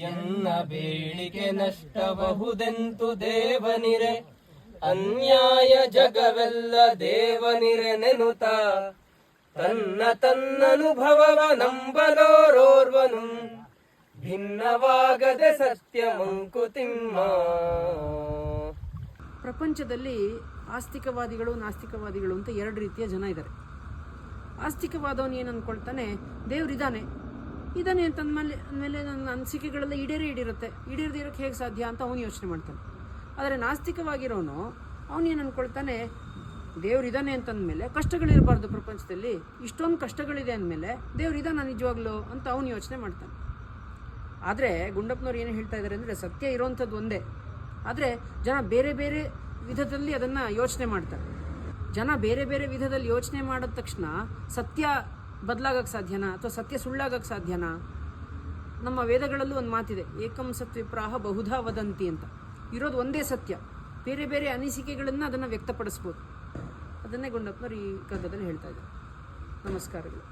ಎನ್ನ ಬೇಡಿಕೆ ನಷ್ಟಬಹುದೆಂತು ದೇವನಿರೆ, ಅನ್ಯಾಯ ಜಗವೆಲ್ಲ ದೇವನಿರೆ ನೆನುತ, ತನ್ನ ತನ್ನನುಭವವ ನಂಬಲೋರೋರ್ವನು, ಭಿನ್ನವಾಗದೆ ಸತ್ಯ ಮಂಕುತಿಮ್ಮ. ಪ್ರಪಂಚದಲ್ಲಿ ಆಸ್ತಿಕವಾದಿಗಳು ನಾಸ್ತಿಕವಾದಿಗಳು ಅಂತ ಎರಡು ರೀತಿಯ ಜನ ಇದ್ದಾರೆ. ಆಸ್ತಿಕವಾದವನು ಏನು ಅಂದ್ಕೊಳ್ತಾನೆ, ದೇವ್ರಿದ್ದಾನೆ ಇದ್ದಾನೆ ಅಂತಂದ್ಮೇಲೆ ನನ್ನ ಅನಿಸಿಕೆಗಳೆಲ್ಲ ಈಡೇರಿರುತ್ತೆ, ಈಡೇರದಿರೋಕ್ಕೆ ಹೇಗೆ ಸಾಧ್ಯ ಅಂತ ಅವನು ಯೋಚನೆ ಮಾಡ್ತಾನೆ. ಆದರೆ ನಾಸ್ತಿಕವಾಗಿರೋನು ಅವನೇನು ಅಂದ್ಕೊಳ್ತಾನೆ, ದೇವ್ರಿದ್ದಾನೆ ಅಂತಂದಮೇಲೆ ಕಷ್ಟಗಳಿರಬಾರ್ದು, ಪ್ರಪಂಚದಲ್ಲಿ ಇಷ್ಟೊಂದು ಕಷ್ಟಗಳಿದೆ ಅಂದಮೇಲೆ ದೇವ್ರಿದ್ದಾನೆ ನಿಜವಾಗ್ಲೂ ಅಂತ ಅವನು ಯೋಚನೆ ಮಾಡ್ತಾನೆ. ಆದರೆ ಗುಂಡಪ್ಪನವ್ರು ಏನು ಹೇಳ್ತಾ ಇದ್ದಾರೆ ಅಂದರೆ, ಸತ್ಯ ಇರೋವಂಥದ್ದು ಒಂದೇ, ಆದರೆ ಜನ ಬೇರೆ ಬೇರೆ ವಿಧದಲ್ಲಿ ಅದನ್ನು ಯೋಚನೆ ಮಾಡ್ತಾರೆ. ಜನ ಬೇರೆ ಬೇರೆ ವಿಧದಲ್ಲಿ ಯೋಚನೆ ಮಾಡಿದ ತಕ್ಷಣ ಸತ್ಯ ಬದಲಾಗಕ್ಕೆ ಸಾಧ್ಯನಾ ಅಥವಾ ಸತ್ಯ ಸುಳ್ಳಾಗಕ್ಕೆ ಸಾಧ್ಯನಾ? ನಮ್ಮ ವೇದಗಳಲ್ಲೂ ಒಂದು ಮಾತಿದೆ, ಏಕಂ ಸತ್ವಿಪ್ರಾಹ ಬಹುಧಾ ವದಂತಿ ಅಂತ. ಇರೋದು ಒಂದೇ ಸತ್ಯ, ಬೇರೆ ಬೇರೆ ಅನಿಸಿಕೆಗಳನ್ನು ಅದನ್ನು ವ್ಯಕ್ತಪಡಿಸ್ಬೋದು. ಅದನ್ನೇ ಗುಂಡಪ್ಪನವ್ರು ಈ ಕಗ್ಗದಲ್ಲಿ ಹೇಳ್ತಾ ಇದ್ದಾರೆ. ನಮಸ್ಕಾರಗಳು.